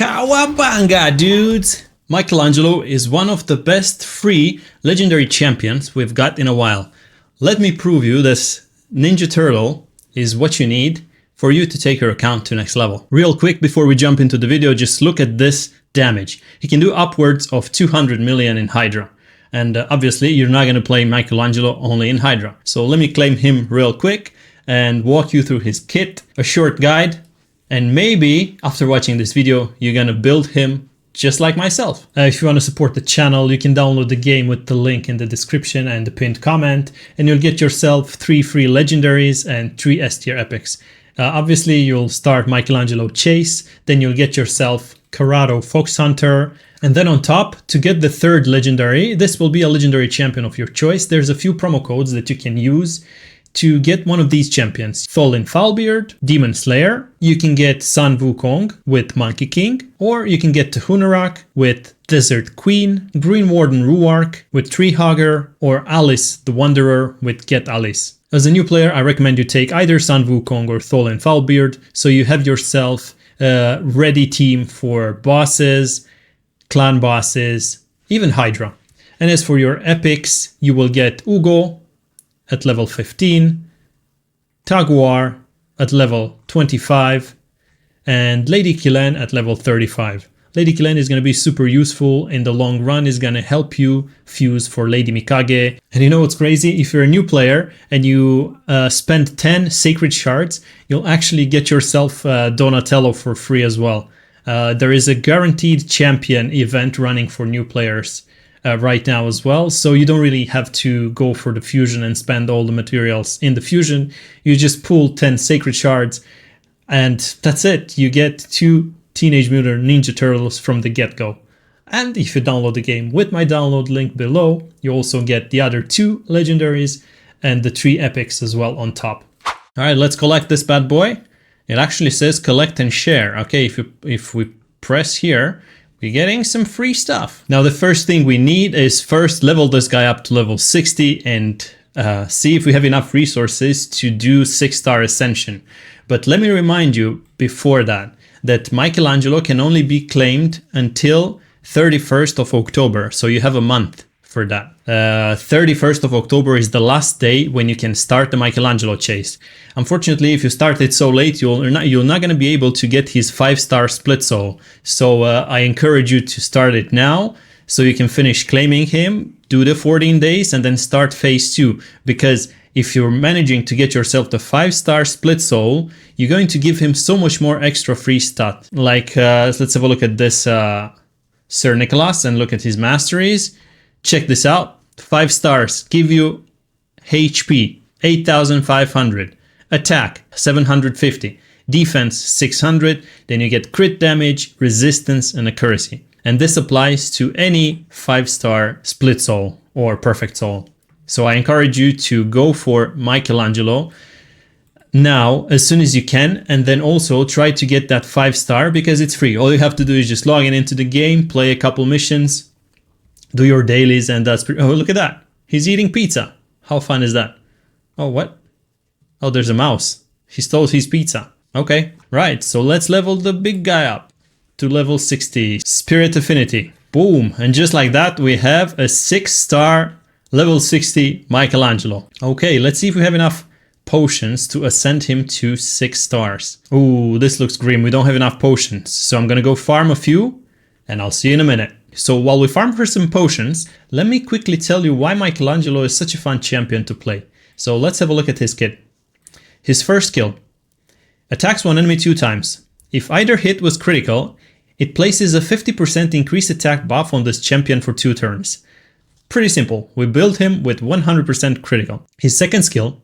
Cowabunga, dudes! Michelangelo is one of the best free legendary champions we've got in a while. Let me prove you this Ninja Turtle is what you need for you to take your account to next level. Real quick before we jump into the video, just look at this damage. He can do upwards of 200 million in Hydra. And obviously you're not going to play Michelangelo only in Hydra. So let me claim him real quick and walk you through his kit, a short guide, and maybe after watching this video you're gonna build him just like myself. If you want to support the channel, you can download the game with the link in the description and the pinned comment, and you'll get yourself 3 free legendaries and 3 S tier epics. Obviously you'll start Michelangelo Chase, then you'll get yourself Corrado Fox Hunter, and then on top, to get the 3rd legendary, this will be a legendary champion of your choice. There's a few promo codes that you can use to get one of these champions. Tholin Foulbeard, Demon Slayer, you can get Sun Wukong with Monkey King, or you can get Tuhunarak with Desert Queen, Green Warden Ruark with Tree Hugger, or Alice the Wanderer with Get Alice. As a new player, I recommend you take either Sun Wukong or Tholin Foulbeard, so you have yourself a ready team for bosses, clan bosses, even Hydra. And as for your epics, you will get Uugo at level 15, Taguar at level 25, and Lady Killen at level 35. Lady Killen is going to be super useful in the long run, is going to help you fuse for Lady Mikage. And you know what's crazy? If you're a new player and you spend 10 sacred shards, you'll actually get yourself Donatello for free as well. There is a guaranteed champion event running for new players right now as well, so you don't really have to go for the fusion and spend all the materials in the fusion. You just pull 10 sacred shards and that's it. You get 2 Teenage Mutant Ninja Turtles from the get-go. And if you download the game with my download link below, you also get the other 2 legendaries and the 3 epics as well on top. Alright, let's collect this bad boy. It actually says collect and share. Okay, if we press here, we're getting some free stuff. Now the first thing we need is first level this guy up to level 60 and see if we have enough resources to do 6-star ascension. But let me remind you before that Michelangelo can only be claimed until 31st of October. So you have a month for that. 31st of October is the last day when you can start the Michelangelo chase. Unfortunately, if you start it so late, you're not going to be able to get his 5-star split soul. So I encourage you to start it now so you can finish claiming him, do the 14 days and then start phase 2. Because if you're managing to get yourself the 5-star split soul, you're going to give him so much more extra free stat. Like, let's have a look at this Sir Nicholas and look at his masteries. Check this out. 5 stars give you HP 8,500, attack 750, defense 600, then you get crit damage, resistance and accuracy. And this applies to any 5-star split soul or perfect soul. So I encourage you to go for Michelangelo now as soon as you can, and then also try to get that 5-star because it's free. All you have to do is just log in into the game, play a couple missions, do your dailies, and that's pretty... Oh, look at that. He's eating pizza. How fun is that? Oh, what? Oh, there's a mouse. He stole his pizza. Okay, right. So let's level the big guy up to level 60. Spirit Affinity. Boom. And just like that, we have a 6-star level 60 Michelangelo. Okay, let's see if we have enough potions to ascend him to 6 stars. Ooh, this looks grim. We don't have enough potions. So I'm gonna go farm a few and I'll see you in a minute. So while we farm for some potions, let me quickly tell you why Michelangelo is such a fun champion to play. So let's have a look at his kit. His first skill. Attacks one enemy 2 times. If either hit was critical, it places a 50% increased attack buff on this champion for 2 turns. Pretty simple. We build him with 100% critical. His second skill.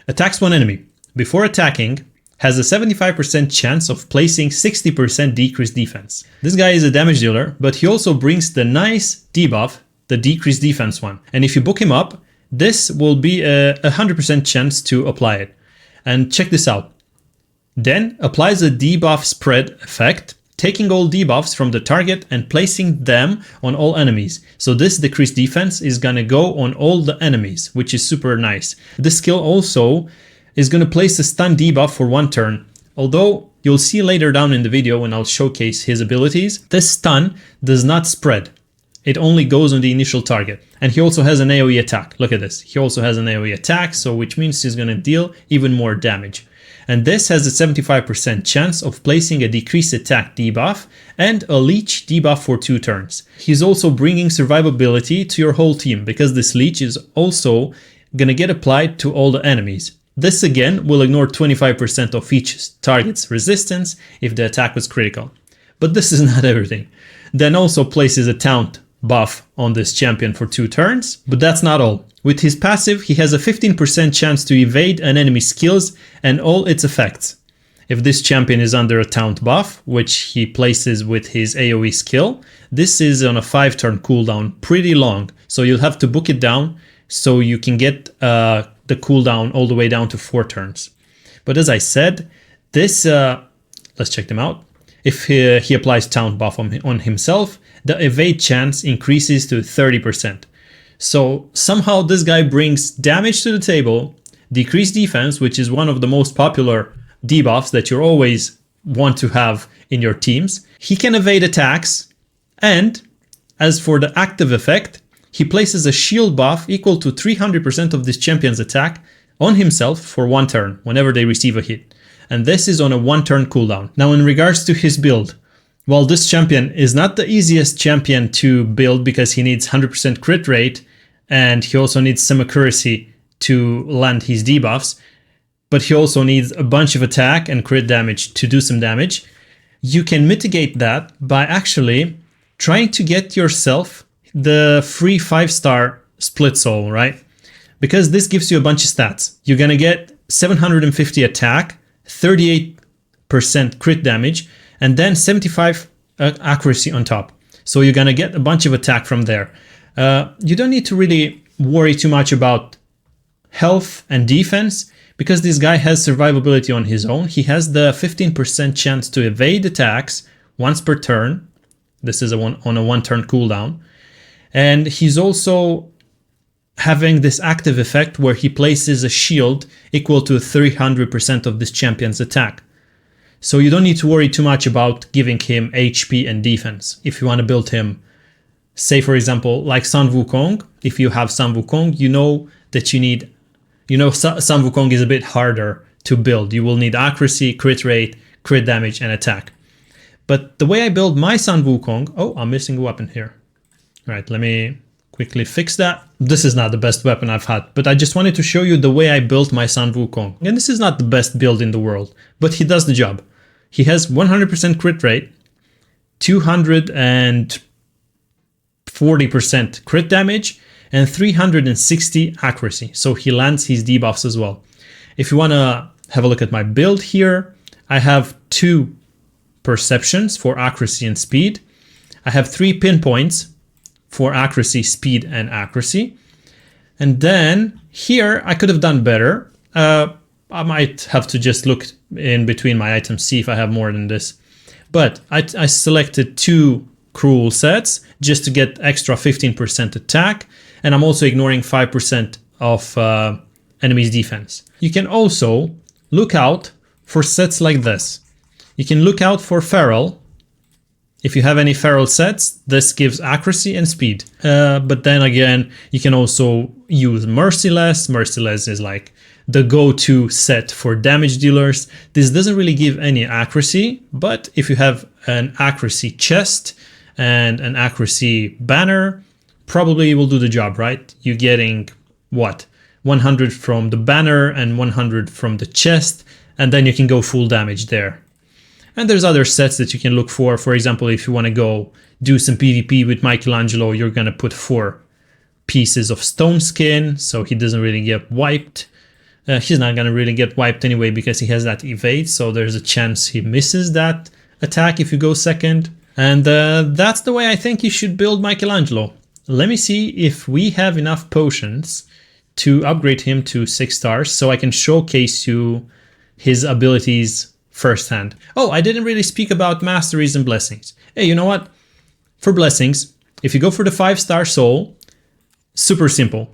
Attacks one enemy. Before attacking, has a 75% chance of placing 60% decreased defense. This guy is a damage dealer, but he also brings the nice debuff, the decreased defense one. And if you book him up, this will be a 100% chance to apply it. And check this out. Then applies a debuff spread effect, taking all debuffs from the target and placing them on all enemies. So this decreased defense is gonna go on all the enemies, which is super nice. This skill also is going to place a stun debuff for 1 turn. Although You'll see later down in the video when I'll showcase his abilities. This stun does not spread. It only goes on the initial target. And he also has an AoE attack. Look at this. He also has an AoE attack, so which means he's going to deal even more damage. And this has a 75% chance of placing a decreased attack debuff and a leech debuff for 2 turns. He's also bringing survivability to your whole team, because this leech is also gonna get applied to all the enemies. This again will ignore 25% of each target's resistance if the attack was critical. But this is not everything. Then also places a taunt buff on this champion for 2 turns, but that's not all. With his passive, he has a 15% chance to evade an enemy's skills and all its effects. If this champion is under a taunt buff, which he places with his AoE skill, this is on a 5-turn cooldown, pretty long, so you'll have to book it down so you can get the cooldown all the way down to 4 turns. But as I said, this, let's check them out. If he applies taunt buff on himself, the evade chance increases to 30%. So somehow this guy brings damage to the table, decreased defense, which is one of the most popular debuffs that you always want to have in your teams. He can evade attacks, and as for the active effect, he places a shield buff equal to 300% of this champion's attack on himself for 1 turn whenever they receive a hit. And this is on a 1-turn cooldown. Now in regards to his build, while this champion is not the easiest champion to build because he needs 100% crit rate and he also needs some accuracy to land his debuffs, but he also needs a bunch of attack and crit damage to do some damage, you can mitigate that by actually trying to get yourself the free 5-star split soul, right? Because this gives you a bunch of stats. You're gonna get 750 attack, 38% crit damage, and then 75 accuracy on top. So you're gonna get a bunch of attack from there. You don't need to really worry too much about health and defense because this guy has survivability on his own. He has the 15% chance to evade attacks once per turn. This is on a 1-turn cooldown. And he's also having this active effect where he places a shield equal to 300% of this champion's attack. So you don't need to worry too much about giving him HP and defense. If you want to build him, say for example, like Sun Wukong, if you have Sun Wukong, you know that you need, Sun Wukong is a bit harder to build. You will need accuracy, crit rate, crit damage, and attack. But the way I build my Sun Wukong, oh, I'm missing a weapon here. All right, let me quickly fix that. This is not the best weapon I've had, but I just wanted to show you the way I built my Sun Wukong. And this is not the best build in the world, but he does the job. He has 100% crit rate, 240% crit damage, and 360 accuracy. So he lands his debuffs as well. If you want to have a look at my build here, I have 2 perceptions for accuracy and speed. I have 3 pinpoints for accuracy, speed, and accuracy. And then here I could have done better. I might have to just look in between my items, see if I have more than this. But I selected 2 cruel sets just to get extra 15% attack. And I'm also ignoring 5% of enemy's defense. You can also look out for sets like this. You can look out for Feral. If you have any Feral sets, this gives accuracy and speed. But then again, you can also use Merciless. Merciless is like the go-to set for damage dealers. This doesn't really give any accuracy, but if you have an accuracy chest and an accuracy banner, probably will do the job, right? You're getting, what, 100 from the banner and 100 from the chest, and then you can go full damage there. And there's other sets that you can look for. For example, if you want to go do some PvP with Michelangelo, you're going to put 4 pieces of stone skin, so he doesn't really get wiped. He's not going to really get wiped anyway because he has that evade, so there's a chance he misses that attack if you go second. And that's the way I think you should build Michelangelo. Let me see if we have enough potions to upgrade him to 6 stars so I can showcase you his abilities firsthand. Oh, I didn't really speak about masteries and blessings. Hey, you know what? For blessings, if you go for the 5-star soul, super simple.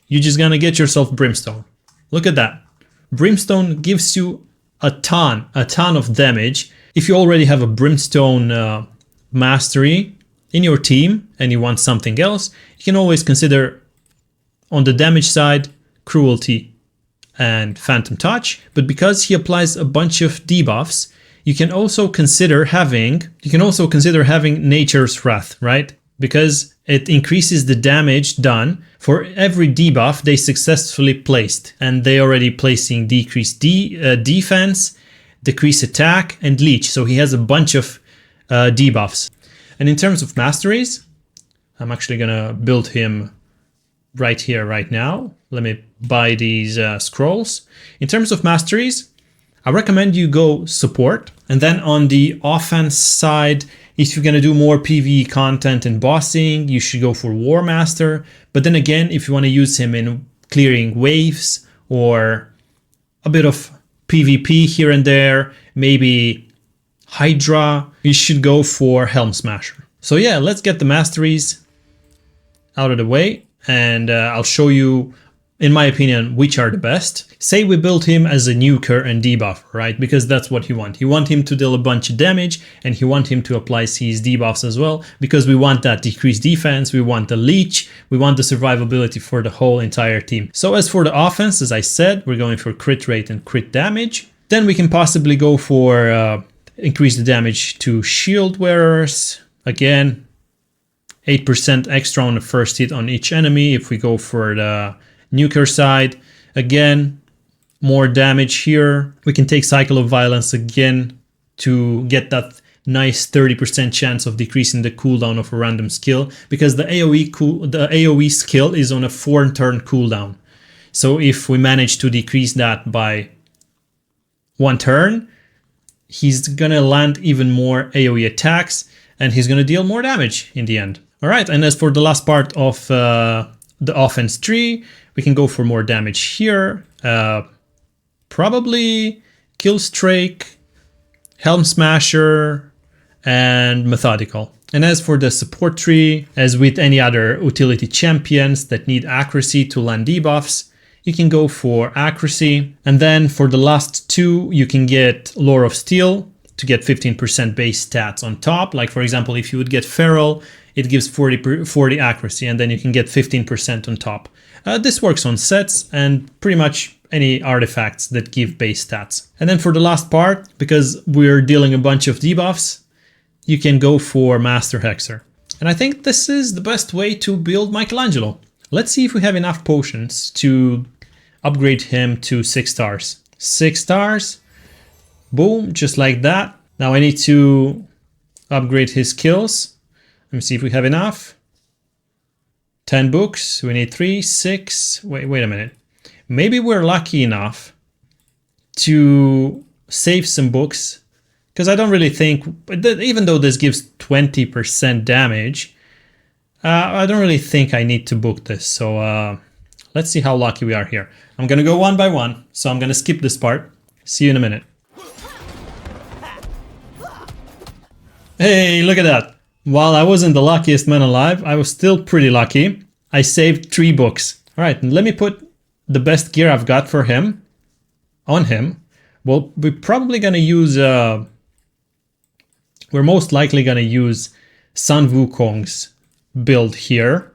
You're just gonna get yourself Brimstone. Look at that. Brimstone gives you a ton of damage. If you already have a Brimstone mastery in your team and you want something else, you can always consider on the damage side Cruelty and Phantom Touch. But because he applies a bunch of debuffs, you can also consider having Nature's Wrath, right? Because it increases the damage done for every debuff they successfully placed, and they already placing decreased defense, decrease attack, and leech. So he has a bunch of debuffs. And in terms of masteries, I'm actually gonna build him right here, right now. Let me buy these scrolls. In terms of masteries, I recommend you go support. And then on the offense side, if you're gonna do more PvE content and bossing, you should go for War Master. But then again, if you want to use him in clearing waves or a bit of PvP here and there, maybe Hydra, you should go for Helm Smasher. So yeah, let's get the masteries out of the way, and I'll show you, in my opinion, which are the best. Say we build him as a nuker and debuffer, right? Because that's what you want. You want him to deal a bunch of damage, and you want him to apply his debuffs as well, because we want that decreased defense, we want the leech, we want the survivability for the whole entire team. So as for the offense, as I said, we're going for crit rate and crit damage. Then we can possibly go for increase the damage to shield wearers. Again, 8% extra on the first hit on each enemy. If we go for the nuker side, again, more damage here. We can take Cycle of Violence again to get that nice 30% chance of decreasing the cooldown of a random skill, because the AoE skill is on a 4-turn cooldown. So if we manage to decrease that by 1 turn, he's gonna land even more AoE attacks, and he's gonna deal more damage in the end. All right, and as for the last part of the offense tree, we can go for more damage here. Probably Killstrike, Helm Smasher, and Methodical. And as for the support tree, as with any other utility champions that need accuracy to land debuffs, you can go for accuracy. And then for the last two, you can get Lore of Steel to get 15% base stats on top. Like for example, if you would get Feral, it gives 40 accuracy, and then you can get 15% on top. This works on sets and pretty much any artifacts that give base stats. And then for the last part, because we're dealing a bunch of debuffs, you can go for Master Hexer. And I think this is the best way to build Michelangelo. Let's see if we have enough potions to upgrade him to 6 stars. 6 stars, boom, just like that. Now I need to upgrade his skills. Let me see if we have enough. 10 books, we need 3, 6, wait a minute. Maybe we're lucky enough to save some books, because I don't really think, even though this gives 20% damage, I don't really think I need to book this. So let's see how lucky we are here. I'm gonna go one by one, so I'm gonna skip this part. See you in a minute. Hey, look at that. While I wasn't the luckiest man alive, I was still pretty lucky. I saved 3 books. All right, let me put the best gear I've got for him on him. Well, we're probably gonna use, we're most likely gonna use Sun Wukong's build here.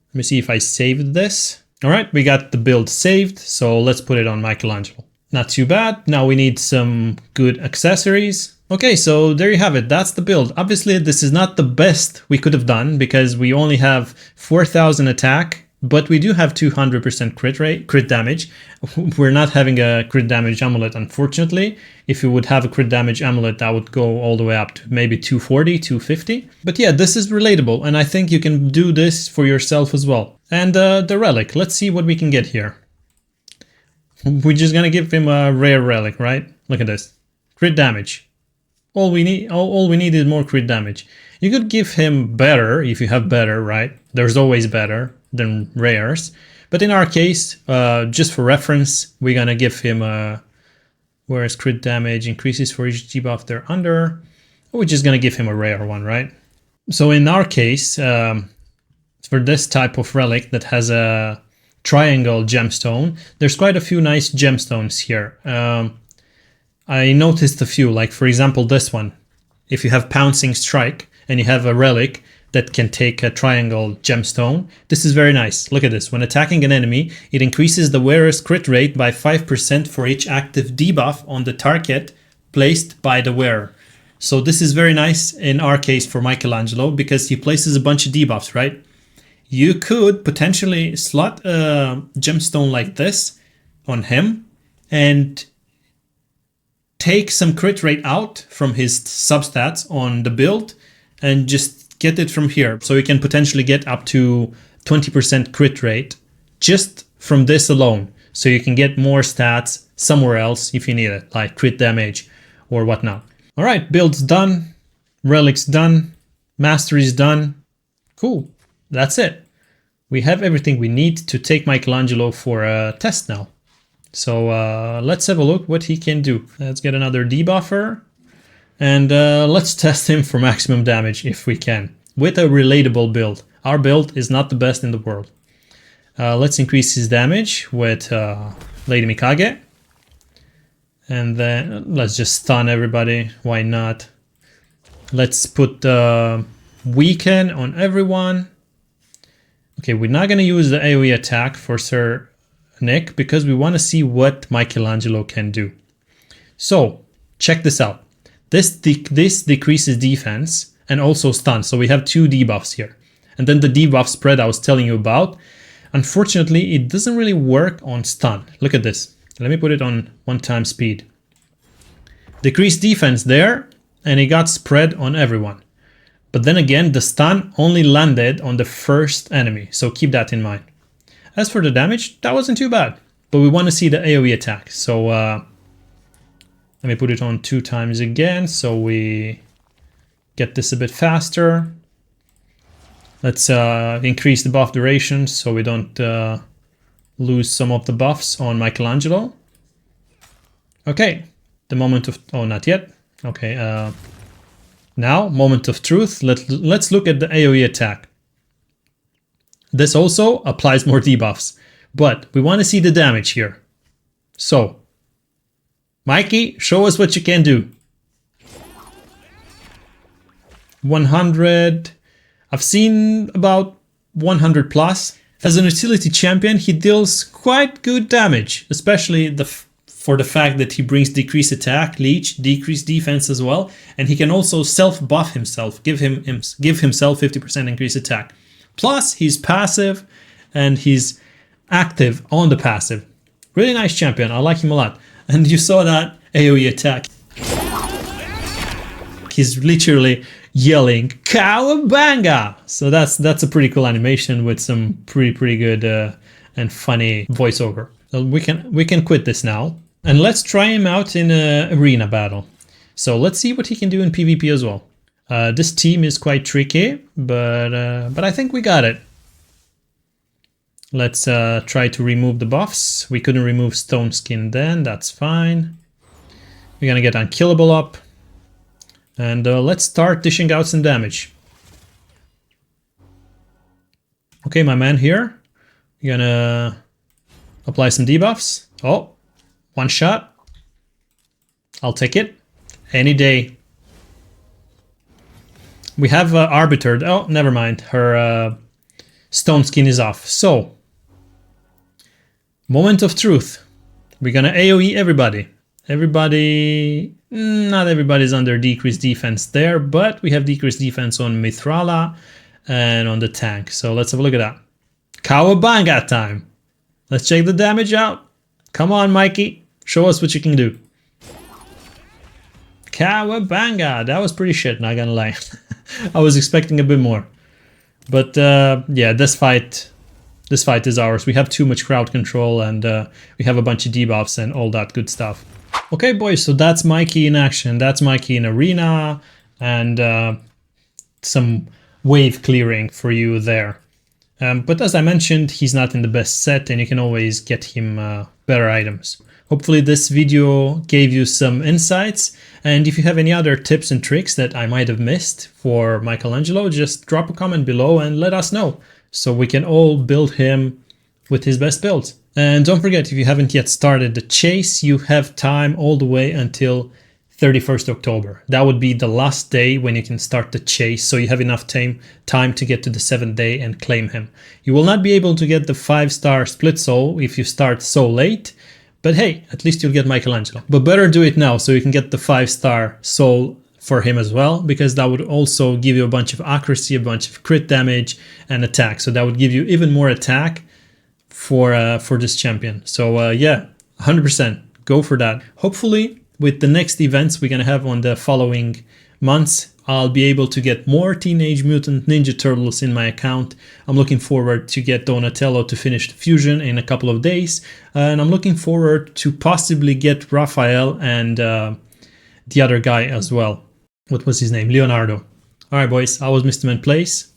Let me see if I saved this. All right, we got the build saved, so let's put it on Michelangelo. Not too bad. Now we need some good accessories. Okay, so there you have it. That's the build. Obviously, this is not the best we could have done because we only have 4,000 attack, but we do have 200% crit damage. We're not having a crit damage amulet, unfortunately. If you would have a crit damage amulet, that would go all the way up to maybe 240, 250. But yeah, this is relatable, and I think you can do this for yourself as well. And the relic, let's see what we can get here. We're just gonna give him a rare relic, right? Look at this. Crit damage. All we need is more crit damage. You could give him better if you have better, right? There's always better than rares. But in our case, just for reference, we're gonna give him a, whereas crit damage increases for each debuff they're under. We're just gonna give him a rare one, right? So in our case, for this type of relic that has a triangle gemstone, there's quite a few nice gemstones here. I noticed a few, like for example this one. If you have Pouncing Strike and you have a relic that can take a triangle gemstone, this is very nice. Look at this. When attacking an enemy, it increases the wearer's crit rate by 5% for each active debuff on the target placed by the wearer. So this is very nice in our case for Michelangelo because he places a bunch of debuffs, right? You could potentially slot a gemstone like this on him and take some crit rate out from his substats on the build and just get it from here. So you can potentially get up to 20% crit rate just from this alone. So you can get more stats somewhere else if you need it, like crit damage or whatnot. All right, build's done, relics done, masteries done. Cool, that's it. We have everything we need to take Michelangelo for a test now. So let's have a look what he can do. Let's get another debuffer and let's test him for maximum damage if we can with a relatable build. Our build is not the best in the world. Let's increase his damage with Lady Mikage. And then let's just stun everybody. Why not? Let's put weaken on everyone. Okay, we're not going to use the AoE attack for Sir Nick because we want to see what Michelangelo can do. So check this out. This decreases defense and also stun. So we have two debuffs here. And then the debuff spread I was telling you about. Unfortunately, it doesn't really work on stun. Look at this. Let me put it on 1x speed. Decreased defense there, and it got spread on everyone. But then again, the stun only landed on the first enemy, so keep that in mind. As for the damage, that wasn't too bad, but we want to see the AoE attack. So let me put it on 2x again, so we get this a bit faster. Let's increase the buff duration so we don't lose some of the buffs on Michelangelo. Okay, the moment of... oh, not yet. Okay, now, moment of truth. Let's look at the AoE attack. This also applies more debuffs, but we want to see the damage here. So, Mikey, show us what you can do. 100... I've seen about 100 plus. As an utility champion, he deals quite good damage, especially for the fact that he brings decreased attack, leech, decreased defense as well, and he can also self-buff himself, give himself 50% increased attack. Plus, he's passive and he's active on the passive. Really nice champion, I like him a lot. And you saw that AoE attack. He's literally yelling "Cowabunga!" So that's a pretty cool animation with some pretty good and funny voiceover. So we can quit this now and let's try him out in an arena battle. So let's see what he can do in PvP as well. This team is quite tricky, but I think we got it. Let's try to remove the buffs. We couldn't remove Stone Skin then, that's fine. We're gonna get Unkillable up. And let's start dishing out some damage. Okay, my man here. You're gonna apply some debuffs. Oh, one shot. I'll take it any day. We have Arbiter. Oh, never mind. Her Stone Skin is off. So, moment of truth. We're gonna AoE everybody. Not everybody's under decreased defense there, but we have decreased defense on Mithrala and on the tank. So let's have a look at that. Cowabunga time. Let's check the damage out. Come on, Mikey. Show us what you can do. Cowabunga. That was pretty shit, not gonna lie. I was expecting a bit more. But yeah, this fight is ours. We have too much crowd control and we have a bunch of debuffs and all that good stuff. Okay, boys, so that's Mikey in action. That's Mikey in arena and some wave clearing for you there. But as I mentioned, he's not in the best set and you can always get him better items. Hopefully this video gave you some insights, and if you have any other tips and tricks that I might have missed for Michelangelo, just drop a comment below and let us know so we can all build him with his best builds. And don't forget, if you haven't yet started the chase, you have time all the way until 31st October. That would be the last day when you can start the chase, so you have enough time to get to the 7th day and claim him. You will not be able to get the 5-star split soul if you start so late, but hey, at least you'll get Michelangelo. But better do it now so you can get the 5-star soul for him as well, because that would also give you a bunch of accuracy, a bunch of crit damage and attack. So that would give you even more attack for this champion. So yeah, 100% go for that. Hopefully with the next events we're gonna have on the following months, I'll be able to get more Teenage Mutant Ninja Turtles in my account. I'm looking forward to get Donatello to finish the fusion in a couple of days, and I'm looking forward to possibly get Raphael and the other guy as well. What was his name? Leonardo. Alright boys, I was Mr. Man Plays.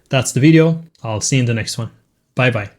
That's the video. I'll see you in the next one. Bye bye.